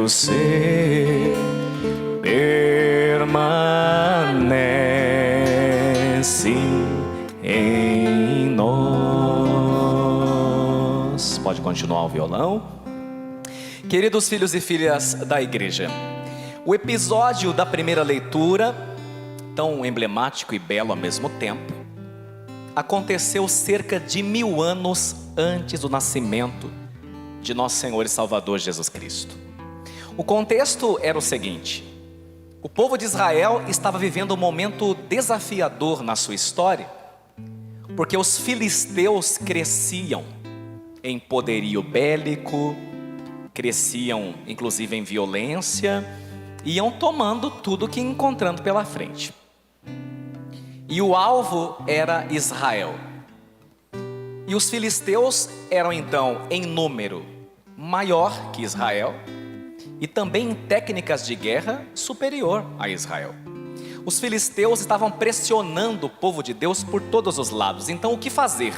teu ser permanece em nós. Pode continuar o violão. Queridos filhos e filhas da igreja, o episódio da primeira leitura, tão emblemático e belo ao mesmo tempo, aconteceu cerca de 1000 anos antes do nascimento de nosso Senhor e Salvador Jesus Cristo. O contexto era o seguinte: o povo de Israel estava vivendo um momento desafiador na sua história, porque os filisteus cresciam em poderio bélico, cresciam inclusive em violência, iam tomando tudo que encontrando pela frente. E o alvo era Israel. E os filisteus eram então em número maior que Israel e também em técnicas de guerra superior a Israel. Os filisteus estavam pressionando o povo de Deus por todos os lados. Então o que fazer?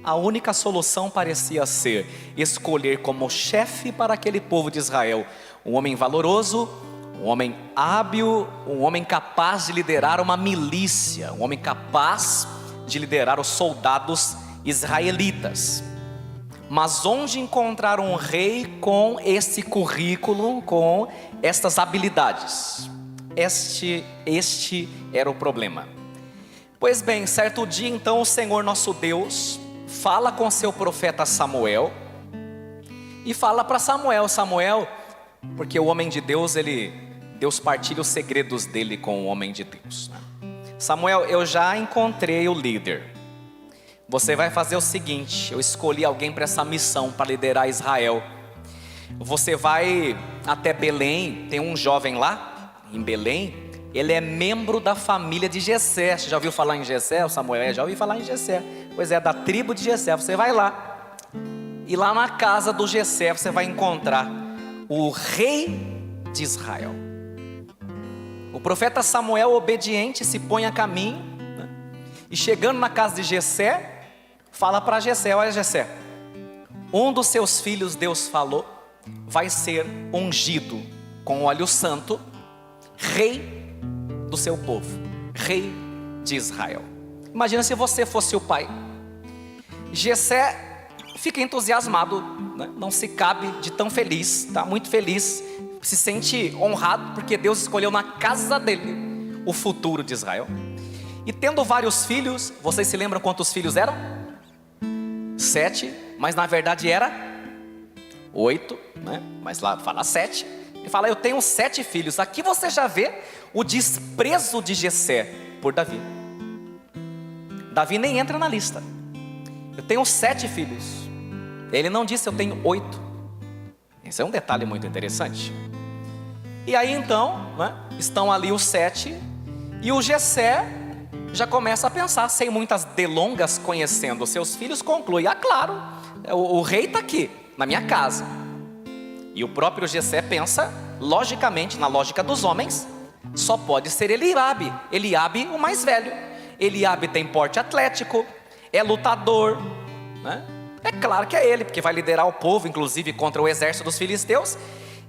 A única solução parecia ser escolher como chefe para aquele povo de Israel um homem valoroso, um homem hábil, um homem capaz de liderar uma milícia, um homem capaz de liderar os soldados israelitas. Mas onde encontrar um rei com esse currículo, com estas habilidades? Este era o problema. Pois bem, certo dia então o Senhor nosso Deus fala com seu profeta Samuel e fala para Samuel, porque o homem de Deus, Deus partilha os segredos dele com o homem de Deus, né? Samuel, eu já encontrei o líder. Você vai fazer o seguinte: eu escolhi alguém para essa missão, para liderar Israel. Você vai até Belém, tem um jovem lá em Belém, ele é membro da família de Jessé. Você já ouviu falar em Jessé? O Samuel, já ouviu falar em Jessé. Pois é, da tribo de Jessé. Você vai lá, e lá na casa do Jessé você vai encontrar o rei de Israel. O profeta Samuel, obediente, se põe a caminho, né? E chegando na casa de Jessé, fala para Jessé: olha Jessé, um dos seus filhos, Deus falou, vai ser ungido com óleo santo, rei do seu povo, rei de Israel. Imagina se você fosse o pai. Jessé fica entusiasmado, né? Não se cabe de tão feliz, está muito feliz, se sente honrado porque Deus escolheu na casa dele o futuro de Israel. E tendo vários filhos, vocês se lembram quantos filhos eram? 7, mas na verdade era 8, né? Mas lá fala 7. Ele fala: eu tenho 7 filhos. Aqui você já vê o desprezo de Jessé por Davi. Davi nem entra na lista. Eu tenho 7 filhos. Ele não disse eu tenho 8. Esse é um detalhe muito interessante. E aí então, né, estão ali os 7, e o Jessé já começa a pensar, sem muitas delongas, conhecendo os seus filhos, conclui: ah, claro, o rei está aqui, na minha casa. E o próprio Jessé pensa, logicamente, na lógica dos homens, só pode ser Eliabe, o mais velho. Eliabe tem porte atlético, é lutador, né? É claro que é ele, porque vai liderar o povo, inclusive contra o exército dos filisteus.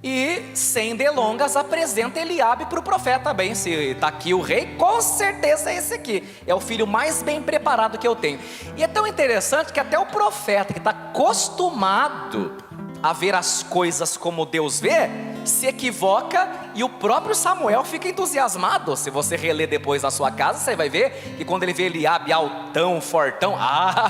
E sem delongas apresenta Eliabe para o profeta: bem, se está aqui o rei, com certeza é esse aqui, é o filho mais bem preparado que eu tenho. E é tão interessante que até o profeta, que está acostumado a ver as coisas como Deus vê, se equivoca, e o próprio Samuel fica entusiasmado. Se você reler depois na sua casa, você vai ver que quando ele vê Eliabe altão, fortão,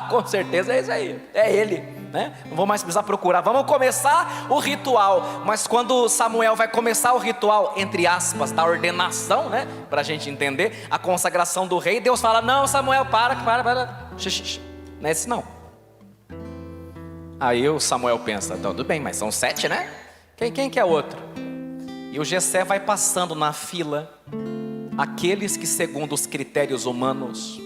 com certeza é esse aí, é ele, né? Não vou mais precisar procurar, vamos começar o ritual. Mas quando Samuel vai começar o ritual, entre aspas, da ordenação, né, para a gente entender, a consagração do rei, Deus fala: não, Samuel, para, não é esse não. Aí o Samuel pensa: tudo bem, mas são 7, né? Quem que é outro? E o Jessé vai passando na fila aqueles que, segundo os critérios humanos,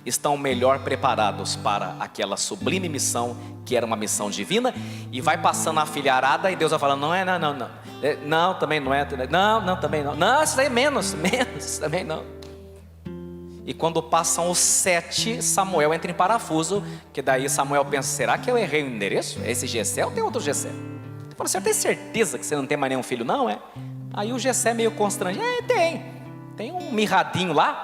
estão melhor preparados para aquela sublime missão, que era uma missão divina. E vai passando a filharada, e Deus vai falando: não, também não é, não, também não, não, isso aí é menos, também não. E quando passam os 7, Samuel entra em parafuso, que daí Samuel pensa: será que eu errei o endereço? É esse Jessé ou tem outro Jessé? Ele falou, você tem certeza que você não tem mais nenhum filho não, é? Aí o Jessé meio constrangido, tem um mirradinho lá,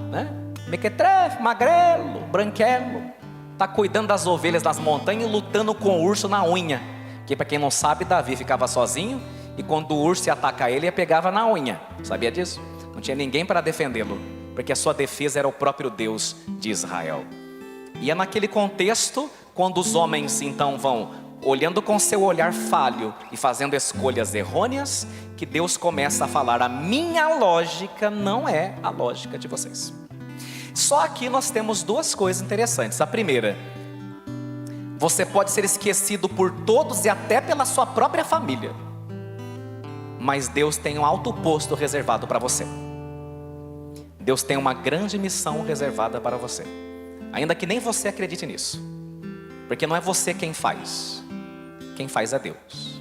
né? Mequetrefe, magrelo, branquelo, tá cuidando das ovelhas das montanhas e lutando com o urso na unha. Que para quem não sabe, Davi ficava sozinho e quando o urso ia atacar ele pegava na unha. Sabia disso? Não tinha ninguém para defendê-lo, porque a sua defesa era o próprio Deus de Israel. E é naquele contexto, quando os homens então vão olhando com seu olhar falho e fazendo escolhas errôneas, que Deus começa a falar, a minha lógica não é a lógica de vocês. Só aqui nós temos duas coisas interessantes. A primeira, você pode ser esquecido por todos e até pela sua própria família, mas Deus tem um alto posto reservado para você. Deus tem uma grande missão reservada para você, ainda que nem você acredite nisso, porque não é você quem faz é Deus.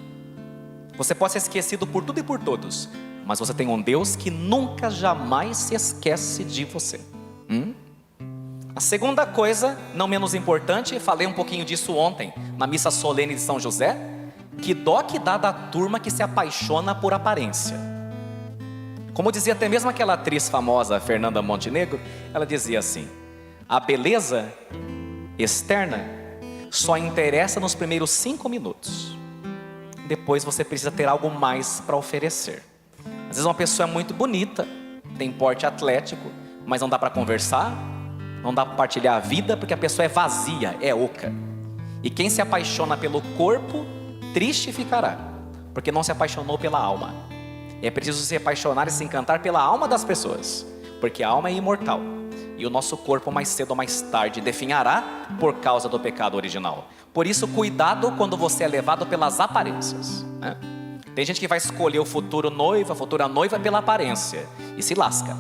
Você pode ser esquecido por tudo e por todos, mas você tem um Deus que nunca, jamais se esquece de você. A segunda coisa, não menos importante, falei um pouquinho disso ontem, na missa solene de São José, que dó que dá da turma que se apaixona por aparência. Como dizia até mesmo aquela atriz famosa, Fernanda Montenegro, ela dizia assim, a beleza externa só interessa nos primeiros 5 minutos. Depois você precisa ter algo mais para oferecer. Às vezes uma pessoa é muito bonita, tem porte atlético, mas não dá para conversar, não dá para partilhar a vida, porque a pessoa é vazia, é oca. E quem se apaixona pelo corpo, triste ficará, porque não se apaixonou pela alma. É preciso se apaixonar e se encantar pela alma das pessoas, porque a alma é imortal. E o nosso corpo mais cedo ou mais tarde definhará por causa do pecado original. Por isso, cuidado quando você é levado pelas aparências, né? Tem gente que vai escolher o futuro noivo, a futura noiva pela aparência e se lasca.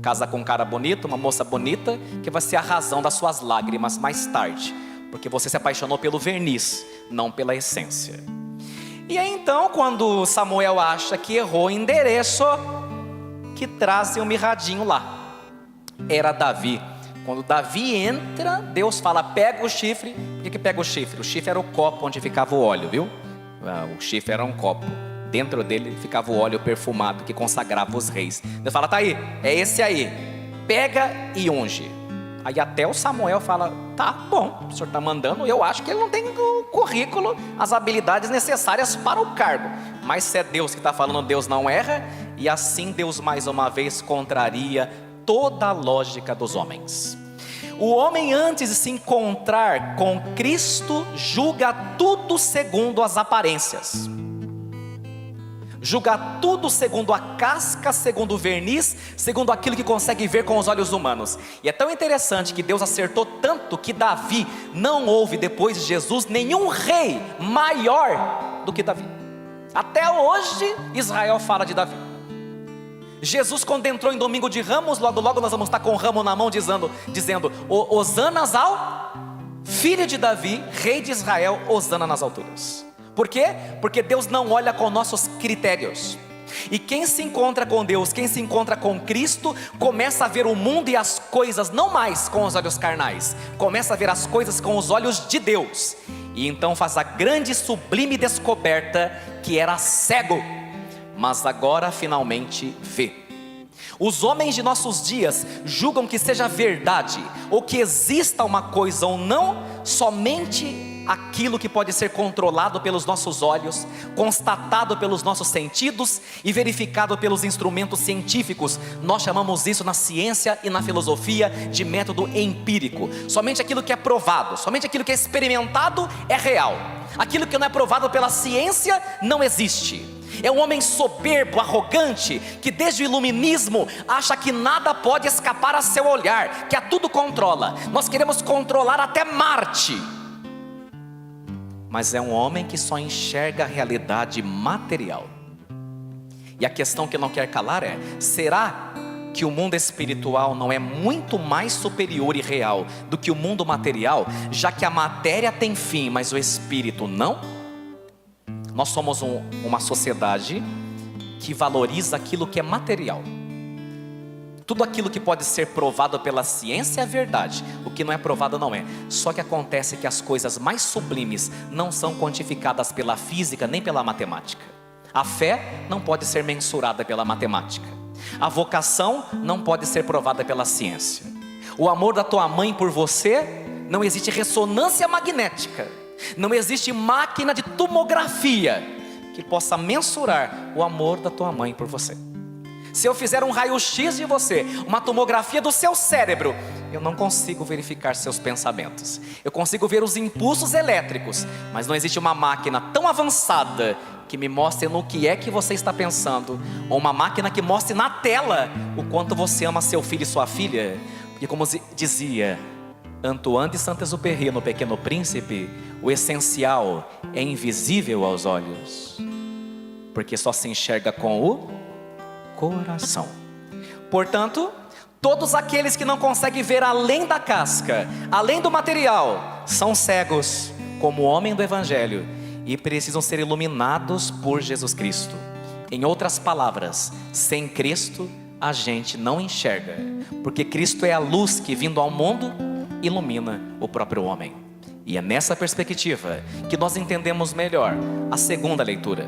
Casa com um cara bonito, uma moça bonita, que vai ser a razão das suas lágrimas mais tarde, porque você se apaixonou pelo verniz, não pela essência. E aí então, quando Samuel acha que errou o endereço, que trazem um mirradinho lá. Era Davi. Quando Davi entra, Deus fala, pega o chifre. Por que pega o chifre? O chifre era o copo onde ficava o óleo, viu? O chifre era um copo. Dentro dele ficava o óleo perfumado que consagrava os reis. Deus fala, tá aí, é esse aí. Pega e unge. Aí até o Samuel fala, tá bom, o senhor está mandando, eu acho que ele não tem o currículo, as habilidades necessárias para o cargo. Mas se é Deus que está falando, Deus não erra. E assim Deus mais uma vez contraria toda a lógica dos homens. O homem, antes de se encontrar com Cristo, julga tudo segundo as aparências, julga tudo segundo a casca, segundo o verniz, segundo aquilo que consegue ver com os olhos humanos. E é tão interessante que Deus acertou tanto que Davi não houve depois de Jesus nenhum rei maior do que Davi. Até hoje Israel fala de Davi. Jesus, quando entrou em domingo de Ramos, logo nós vamos estar com o ramo na mão dizendo Hosanas ao filho de Davi, rei de Israel, Hosana nas alturas. Por quê? Porque Deus não olha com nossos critérios. E quem se encontra com Deus, quem se encontra com Cristo, começa a ver o mundo e as coisas não mais com os olhos carnais, começa a ver as coisas com os olhos de Deus. E então faz a grande e sublime descoberta que era cego, mas agora finalmente vê. Os homens de nossos dias julgam que seja verdade, ou que exista uma coisa ou não, somente aquilo que pode ser controlado pelos nossos olhos, constatado pelos nossos sentidos e verificado pelos instrumentos científicos. Nós chamamos isso na ciência e na filosofia de método empírico. Somente aquilo que é provado, somente aquilo que é experimentado é real. Aquilo que não é provado pela ciência não existe. É um homem soberbo, arrogante, que desde o iluminismo acha que nada pode escapar a seu olhar, que a tudo controla. Nós queremos controlar até Marte. Mas é um homem que só enxerga a realidade material. E a questão que não quer calar é: será que o mundo espiritual não é muito mais superior e real do que o mundo material, já que a matéria tem fim, mas o espírito não? Nós somos uma sociedade que valoriza aquilo que é material. Tudo aquilo que pode ser provado pela ciência é verdade, o que não é provado não é. Só que acontece que as coisas mais sublimes não são quantificadas pela física nem pela matemática. A fé não pode ser mensurada pela matemática. A vocação não pode ser provada pela ciência. O amor da tua mãe por você, não existe ressonância magnética, não existe máquina de tomografia que possa mensurar o amor da tua mãe por você. Se eu fizer um raio-x de você, uma tomografia do seu cérebro, eu não consigo verificar seus pensamentos. Eu consigo ver os impulsos elétricos, mas não existe uma máquina tão avançada que me mostre no que é que você está pensando, ou uma máquina que mostre na tela o quanto você ama seu filho e sua filha. Porque como dizia Antoine de Saint-Exupéry no Pequeno Príncipe, o essencial é invisível aos olhos, porque só se enxerga com o coração. Portanto, todos aqueles que não conseguem ver além da casca, além do material, são cegos, como o homem do Evangelho, e precisam ser iluminados por Jesus Cristo. Em outras palavras, sem Cristo, a gente não enxerga, porque Cristo é a luz que, vindo ao mundo, ilumina o próprio homem. E é nessa perspectiva que nós entendemos melhor a segunda leitura.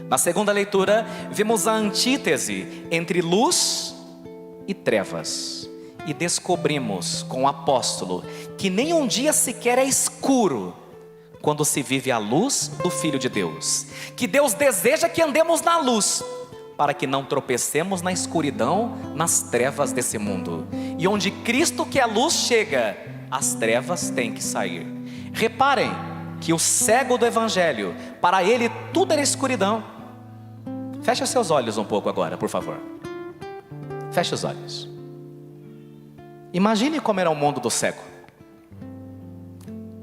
Na segunda leitura, vemos a antítese entre luz e trevas. E descobrimos com o apóstolo que nem um dia sequer é escuro quando se vive a luz do Filho de Deus. Que Deus deseja que andemos na luz, para que não tropecemos na escuridão, nas trevas desse mundo. E onde Cristo, que é a luz, chega, as trevas têm que sair. Reparem que o cego do Evangelho, para ele tudo era escuridão. Feche os seus olhos um pouco agora, por favor. Feche os olhos. Imagine como era o mundo do cego.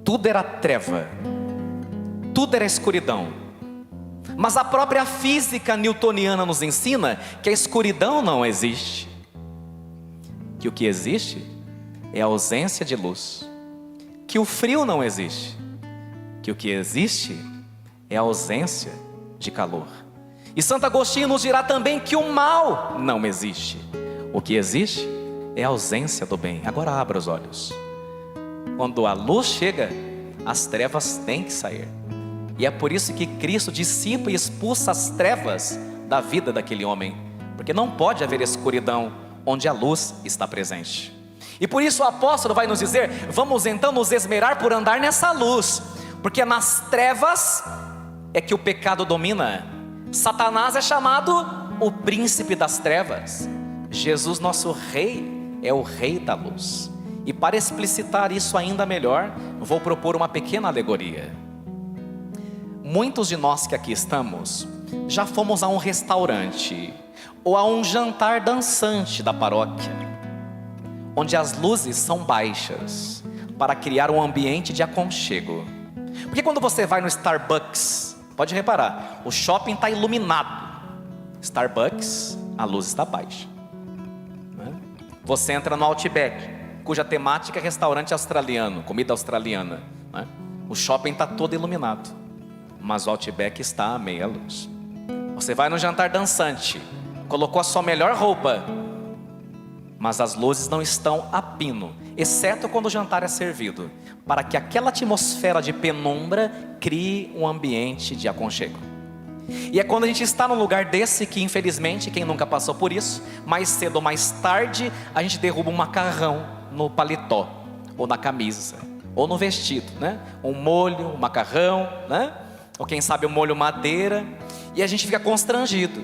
Tudo era treva, tudo era escuridão. Mas a própria física newtoniana nos ensina que a escuridão não existe, que o que existe é a ausência de luz, que o frio não existe, que o que existe é a ausência de calor. E Santo Agostinho nos dirá também que o mal não existe. O que existe é a ausência do bem. Agora abra os olhos. Quando a luz chega, as trevas têm que sair. E é por isso que Cristo dissipa e expulsa as trevas da vida daquele homem. Porque não pode haver escuridão onde a luz está presente. E por isso o apóstolo vai nos dizer: vamos então nos esmerar por andar nessa luz. Porque nas trevas é que o pecado domina. Satanás é chamado o príncipe das trevas. Jesus, nosso rei, é o rei da luz. E para explicitar isso ainda melhor, vou propor uma pequena alegoria. Muitos de nós que aqui estamos já fomos a um restaurante ou a um jantar dançante da paróquia, onde as luzes são baixas para criar um ambiente de aconchego. Porque quando você vai no Starbucks, pode reparar, o shopping está iluminado. Starbucks, a luz está baixa. Você entra no Outback, cuja temática é restaurante australiano, comida australiana. O shopping está todo iluminado, mas o Outback está à meia luz. Você vai no jantar dançante, colocou a sua melhor roupa, mas as luzes não estão a pino, exceto quando o jantar é servido, para que aquela atmosfera de penumbra crie um ambiente de aconchego. E é quando a gente está num lugar desse que, infelizmente, quem nunca passou por isso, mais cedo ou mais tarde, a gente derruba um macarrão no paletó, ou na camisa, ou no vestido, né? Um molho, um macarrão, né? Ou quem sabe um molho madeira, e a gente fica constrangido.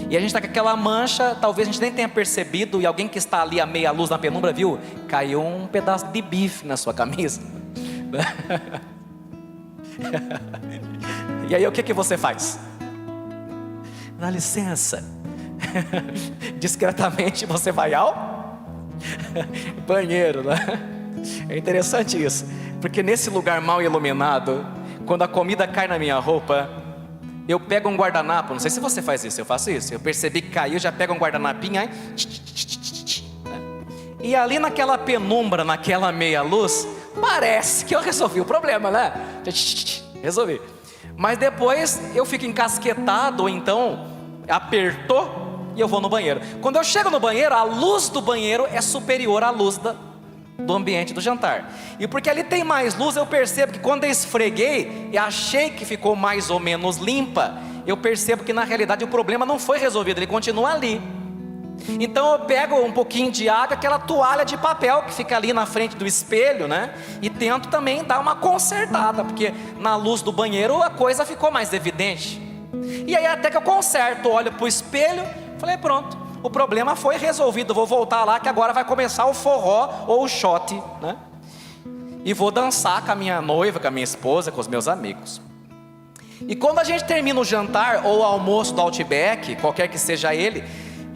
E a gente está com aquela mancha, talvez a gente nem tenha percebido, e alguém que está ali à meia luz na penumbra viu, caiu um pedaço de bife na sua camisa. E aí o que você faz? Dá licença. Discretamente você vai ao banheiro, né? É interessante isso, porque nesse lugar mal iluminado, quando a comida cai na minha roupa, eu pego um guardanapo. Não sei se você faz isso, eu faço isso. Eu percebi que caiu, já pego um guardanapinho aí, e ali naquela penumbra, naquela meia luz, parece que eu resolvi o problema, né? Resolvi. Mas depois eu fico encasquetado, ou então apertou, e eu vou no banheiro. Quando eu chego no banheiro, a luz do banheiro é superior à luz do ambiente do jantar. E porque ali tem mais luz, eu percebo que quando eu esfreguei e achei que ficou mais ou menos limpa, eu percebo que na realidade o problema não foi resolvido, ele continua ali. Então eu pego um pouquinho de água, aquela toalha de papel que fica ali na frente do espelho, né? E tento também dar uma consertada, porque na luz do banheiro a coisa ficou mais evidente. E aí até que eu conserto, olho para o espelho, falei, pronto, o problema foi resolvido, vou voltar lá que agora vai começar o forró ou o shot, né? E vou dançar com a minha noiva, com a minha esposa, com os meus amigos. E quando a gente termina o jantar ou o almoço do Outback, qualquer que seja ele,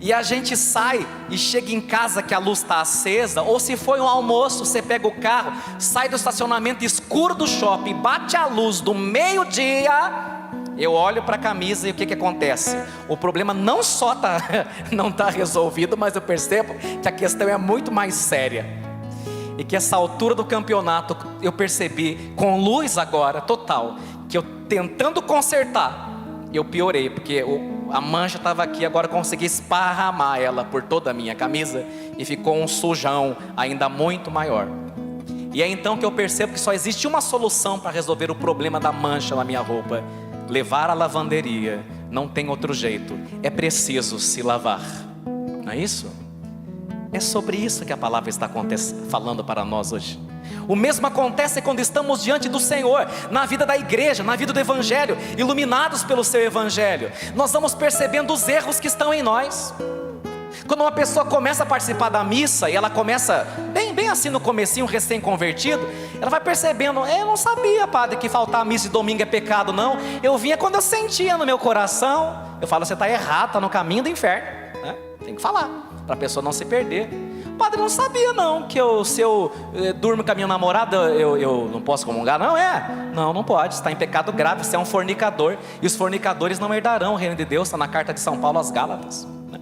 e a gente sai e chega em casa que a luz está acesa, ou se foi um almoço, você pega o carro, sai do estacionamento escuro do shopping, bate a luz do meio-dia, eu olho para a camisa e o que acontece? O problema não só não está resolvido, mas eu percebo que a questão é muito mais séria. E que essa altura do campeonato eu percebi, com luz agora, total, que eu tentando consertar, eu piorei, porque a mancha estava aqui, agora eu consegui esparramar ela por toda a minha camisa e ficou um sujão ainda muito maior. E é então que eu percebo que só existe uma solução para resolver o problema da mancha na minha roupa: levar à lavanderia. Não tem outro jeito, é preciso se lavar. Não é isso? É sobre isso que a palavra está falando para nós hoje. O mesmo acontece quando estamos diante do Senhor, na vida da igreja, na vida do Evangelho, iluminados pelo seu Evangelho. Nós vamos percebendo os erros que estão em nós. Quando uma pessoa começa a participar da missa, e ela começa bem assim no comecinho, recém-convertido, ela vai percebendo, eu não sabia, padre, que faltar a missa de domingo é pecado, não. Eu vinha quando eu sentia no meu coração. Eu falo, você está errado, está no caminho do inferno, né? Tem que falar, para a pessoa não se perder. Padre, não sabia não, que se eu durmo com a minha namorada, eu não posso comungar, não é? Não pode, está em pecado grave, você é um fornicador, e os fornicadores não herdarão o reino de Deus, está na carta de São Paulo aos Gálatas, né?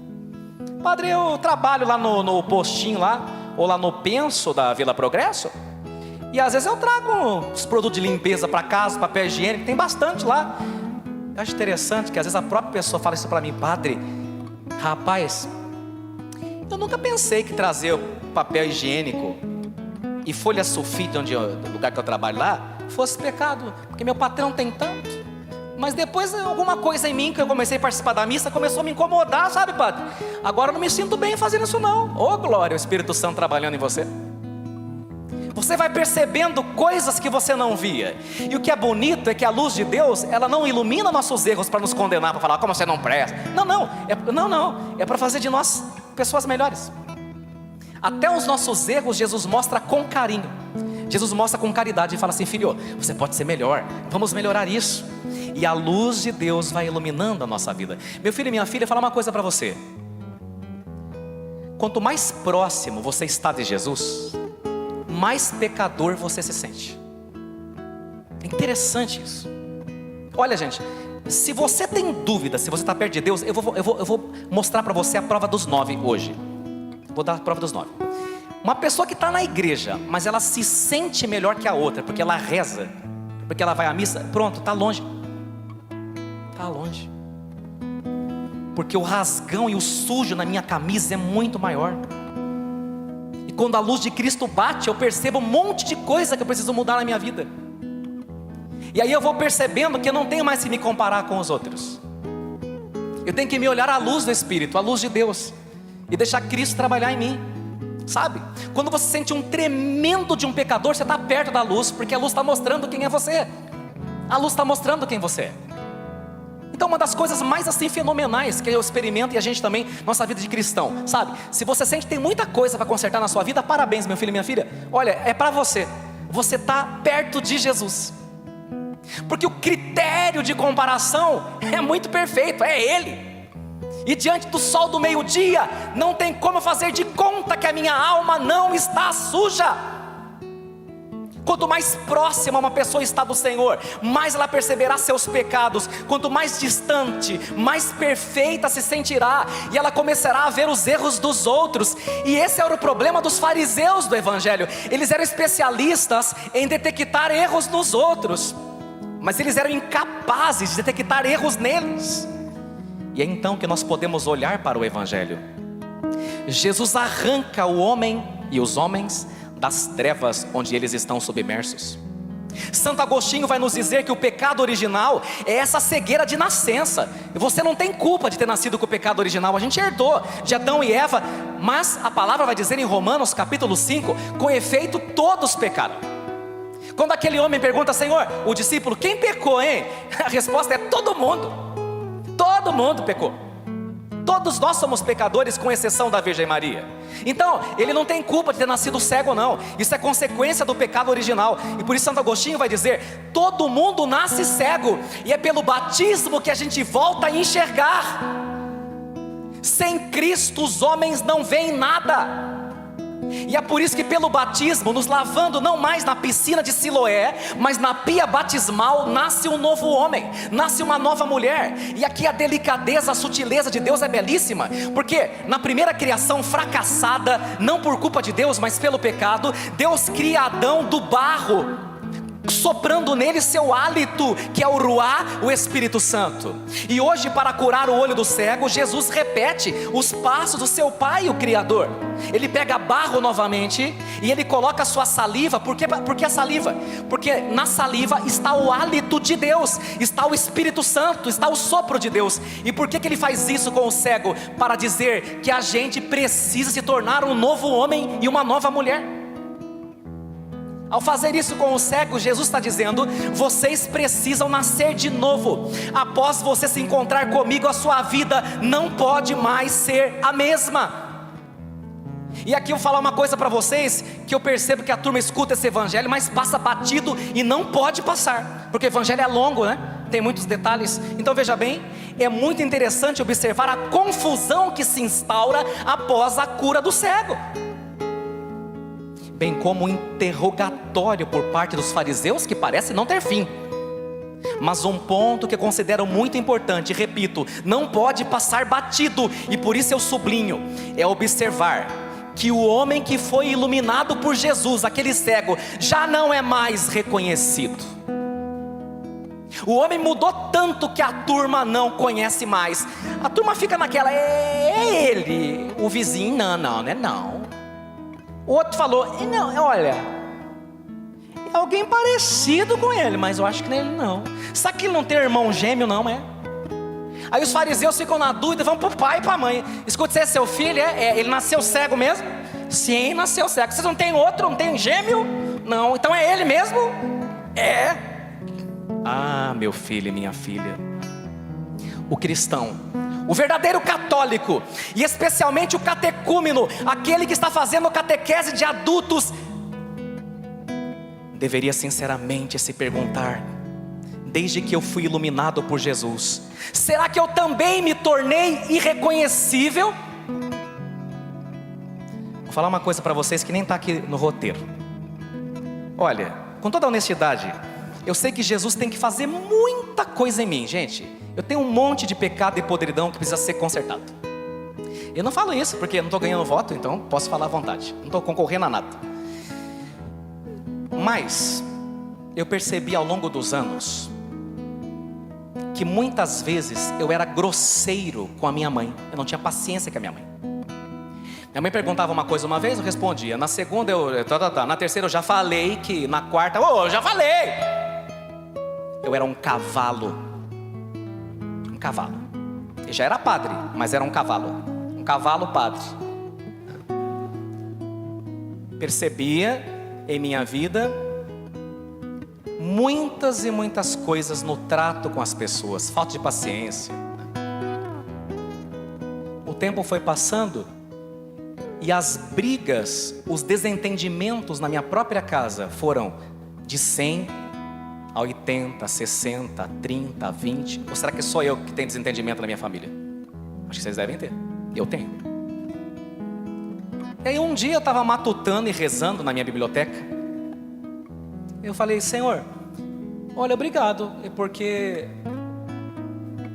Padre, eu trabalho lá no postinho lá, ou lá no penso da Vila Progresso, e às vezes eu trago os produtos de limpeza para casa, papel higiênico, tem bastante lá. Eu acho interessante que às vezes a própria pessoa fala isso para mim, padre, rapaz, eu nunca pensei que trazer o papel higiênico e folha sulfite, do lugar que eu trabalho lá, fosse pecado, porque meu patrão tem tanto. Mas depois alguma coisa em mim, que eu comecei a participar da missa, começou a me incomodar, sabe, padre? Agora eu não me sinto bem fazendo isso não. Ô glória, o Espírito Santo trabalhando em você. Você vai percebendo coisas que você não via. E o que é bonito é que a luz de Deus, ela não ilumina nossos erros para nos condenar, para falar como você não presta. Não, é para fazer de nós pessoas melhores. Até os nossos erros Jesus mostra com carinho. Jesus mostra com caridade e fala assim, filho, você pode ser melhor, vamos melhorar isso. E a luz de Deus vai iluminando a nossa vida. Meu filho e minha filha, falar uma coisa para você. Quanto mais próximo você está de Jesus, mais pecador você se sente. É interessante isso. Olha, gente, se você tem dúvida, se você está perto de Deus, eu vou mostrar para você a prova dos 9 hoje. Vou dar a prova dos 9. Uma pessoa que está na igreja, mas ela se sente melhor que a outra, porque ela reza, porque ela vai à missa, pronto, está longe. Está longe. Porque o rasgão e o sujo na minha camisa é muito maior. E quando a luz de Cristo bate, eu percebo um monte de coisa que eu preciso mudar na minha vida. E aí eu vou percebendo que eu não tenho mais que me comparar com os outros. Eu tenho que me olhar à luz do Espírito, à luz de Deus, e deixar Cristo trabalhar em mim. Sabe? Quando você sente um tremendo de um pecador, você está perto da luz, porque a luz está mostrando quem é você. A luz está mostrando quem você é. Então uma das coisas mais assim fenomenais que eu experimento, e a gente também, nossa vida de cristão, sabe? Se você sente que tem muita coisa para consertar na sua vida, parabéns, meu filho e minha filha. Olha, é para você. Você está perto de Jesus. Porque o critério de comparação é muito perfeito, é Ele. E diante do sol do meio-dia, não tem como fazer de conta que a minha alma não está suja. Quanto mais próxima uma pessoa está do Senhor, mais ela perceberá seus pecados. Quanto mais distante, mais perfeita se sentirá, e ela começará a ver os erros dos outros. E esse era o problema dos fariseus do Evangelho. Eles eram especialistas em detectar erros nos outros, mas eles eram incapazes de detectar erros neles. E é então que nós podemos olhar para o Evangelho. Jesus arranca o homem e os homens das trevas onde eles estão submersos. Santo Agostinho vai nos dizer que o pecado original é essa cegueira de nascença. E você não tem culpa de ter nascido com o pecado original, a gente herdou de Adão e Eva. Mas a palavra vai dizer em Romanos capítulo 5, com efeito todos pecaram. Quando aquele homem pergunta, Senhor, o discípulo, quem pecou, hein? A resposta é todo mundo. Todo mundo pecou. Todos nós somos pecadores, com exceção da Virgem Maria. Então, ele não tem culpa de ter nascido cego, não. Isso é consequência do pecado original. E por isso Santo Agostinho vai dizer, todo mundo nasce cego, e é pelo batismo que a gente volta a enxergar. Sem Cristo os homens não veem nada. E é por isso que pelo batismo, nos lavando não mais na piscina de Siloé, mas na pia batismal, nasce um novo homem, nasce uma nova mulher. E aqui a delicadeza, a sutileza de Deus é belíssima, porque na primeira criação fracassada, não por culpa de Deus, mas pelo pecado, Deus cria Adão do barro, soprando nele seu hálito, que é o Ruá, o Espírito Santo. E hoje, para curar o olho do cego, Jesus repete os passos do seu Pai, o Criador. Ele pega barro novamente e ele coloca a sua saliva. Por que a saliva? Porque na saliva está o hálito de Deus, está o Espírito Santo, está o sopro de Deus. E por que ele faz isso com o cego? Para dizer que a gente precisa se tornar um novo homem e uma nova mulher. Ao fazer isso com o cego, Jesus está dizendo, vocês precisam nascer de novo. Após você se encontrar comigo, a sua vida não pode mais ser a mesma. E aqui eu vou falar uma coisa para vocês, que eu percebo que a turma escuta esse evangelho, mas passa batido e não pode passar, porque o evangelho é longo, né? Tem muitos detalhes. Então veja bem, é muito interessante observar a confusão que se instaura após a cura do cego, bem como um interrogatório por parte dos fariseus que parece não ter fim. Mas um ponto que eu considero muito importante, repito, não pode passar batido, e por isso eu sublinho, é observar que o homem que foi iluminado por Jesus, aquele cego, já não é mais reconhecido. O homem mudou tanto que a turma não conhece mais. A turma fica naquela, é ele, o vizinho, não é não. O outro falou, não, olha, é alguém parecido com ele, mas eu acho que ele não. Sabe que ele não tem irmão gêmeo, não é? Aí os fariseus ficam na dúvida, vão para o pai e para a mãe. Escuta, você é seu filho? Ele nasceu cego mesmo? Sim, nasceu cego. Vocês não tem outro, não tem gêmeo? Não, então é ele mesmo? É. Ah, meu filho e minha filha, o cristão, o verdadeiro católico, e especialmente o catecúmeno, aquele que está fazendo catequese de adultos, deveria sinceramente se perguntar, desde que eu fui iluminado por Jesus, será que eu também me tornei irreconhecível? Vou falar uma coisa para vocês que nem está aqui no roteiro. Olha, com toda a honestidade, eu sei que Jesus tem que fazer muita coisa em mim, gente. Eu tenho um monte de pecado e podridão que precisa ser consertado. Eu não falo isso porque eu não estou ganhando voto, então posso falar à vontade. Não estou concorrendo a nada. Mas eu percebi ao longo dos anos que muitas vezes eu era grosseiro com a minha mãe. Eu não tinha paciência com a minha mãe. Minha mãe perguntava uma coisa uma vez, eu respondia. Na segunda na terceira eu já falei, que na quarta, eu já falei. Eu era um cavalo. Um cavalo. Eu já era padre, mas era um cavalo. Um cavalo padre. Percebia em minha vida muitas e muitas coisas no trato com as pessoas. Falta de paciência. O tempo foi passando e as brigas, os desentendimentos na minha própria casa foram de 100 a 80, 60, 30, 20. Ou será que só eu que tenho desentendimento na minha família? Acho que vocês devem ter. Eu tenho. E aí um dia eu estava matutando e rezando na minha biblioteca. Eu falei, Senhor, olha, obrigado, é porque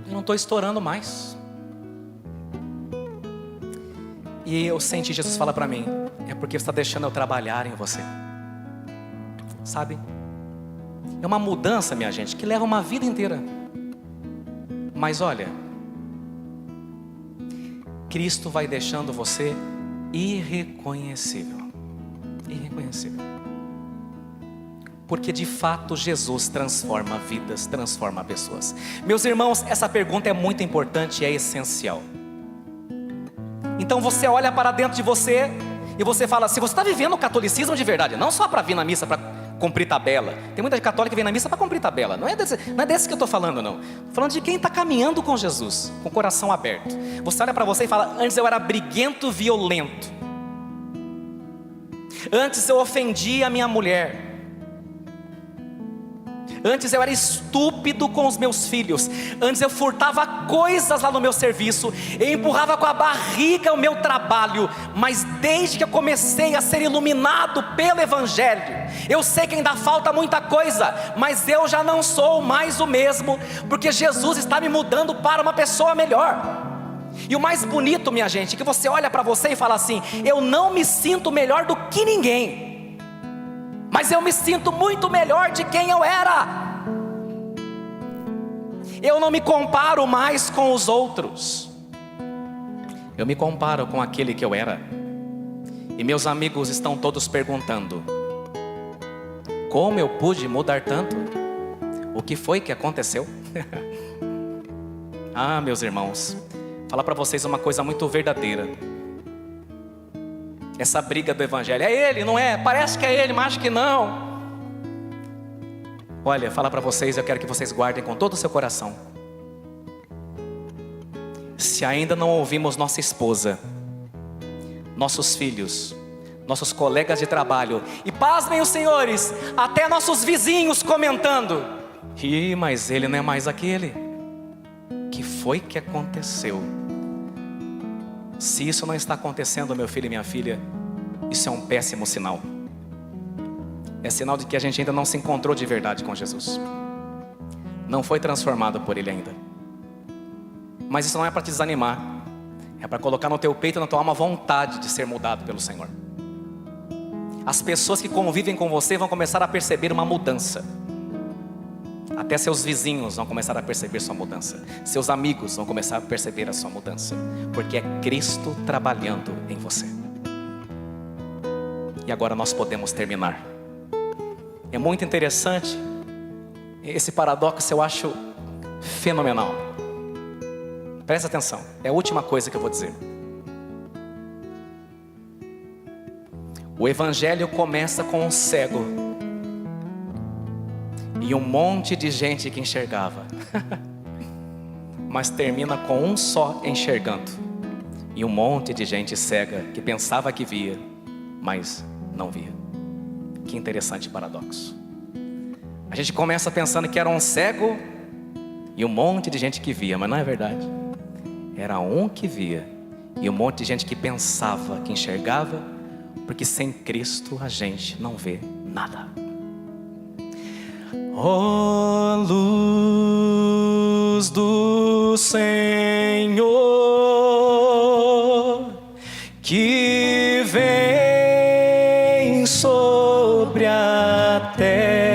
eu não estou estourando mais. E eu senti Jesus falar para mim, é porque você está deixando eu trabalhar em você. Sabe? É uma mudança, minha gente, que leva uma vida inteira. Mas olha, Cristo vai deixando você irreconhecível. Irreconhecível. Porque de fato Jesus transforma vidas, transforma pessoas. Meus irmãos, essa pergunta é muito importante e é essencial. Então você olha para dentro de você e você fala, se você está vivendo o catolicismo de verdade, não só para vir na missa para cumprir tabela. Tem muita católica que vem na missa para cumprir tabela. Não é desse que eu estou falando, não. Estou falando de quem está caminhando com Jesus, com o coração aberto. Você olha para você e fala, antes eu era briguento, violento. Antes eu ofendia a minha mulher. Antes eu era estúpido com os meus filhos. Antes eu furtava coisas lá no meu serviço. Eu empurrava com a barriga o meu trabalho. Mas desde que eu comecei a ser iluminado pelo Evangelho, eu sei que ainda falta muita coisa, mas eu já não sou mais o mesmo, porque Jesus está me mudando para uma pessoa melhor. E o mais bonito, minha gente, é que você olha para você e fala assim, eu não me sinto melhor do que ninguém, mas eu me sinto muito melhor de quem eu era. Eu não me comparo mais com os outros. Eu me comparo com aquele que eu era. E meus amigos estão todos perguntando, como eu pude mudar tanto? O que foi que aconteceu? Ah, meus irmãos, falar para vocês uma coisa muito verdadeira. Essa briga do Evangelho, é ele, não é? Parece que é ele, mas acho que não. Olha, falar para vocês, eu quero que vocês guardem com todo o seu coração. Se ainda não ouvimos nossa esposa, nossos filhos, nossos colegas de trabalho, e pasmem os senhores, até nossos vizinhos comentando, mas ele não é mais aquele. O que foi que aconteceu? Se isso não está acontecendo, meu filho e minha filha, isso é um péssimo sinal. É sinal de que a gente ainda não se encontrou de verdade com Jesus. Não foi transformado por Ele ainda. Mas isso não é para te desanimar. É para colocar no teu peito e na tua alma vontade de ser mudado pelo Senhor. As pessoas que convivem com você vão começar a perceber uma mudança. Até seus vizinhos vão começar a perceber sua mudança. Seus amigos vão começar a perceber a sua mudança. Porque é Cristo trabalhando em você. E agora nós podemos terminar. É muito interessante. Esse paradoxo eu acho fenomenal. Presta atenção. É a última coisa que eu vou dizer. O Evangelho começa com um cego e um monte de gente que enxergava. Mas termina com um só enxergando e um monte de gente cega que pensava que via, mas não via. Que interessante paradoxo. A gente começa pensando que era um cego e um monte de gente que via, mas não é verdade. Era um que via e um monte de gente que pensava que enxergava, porque sem Cristo a gente não vê nada. Ó luz do Senhor, que vem sobre a terra,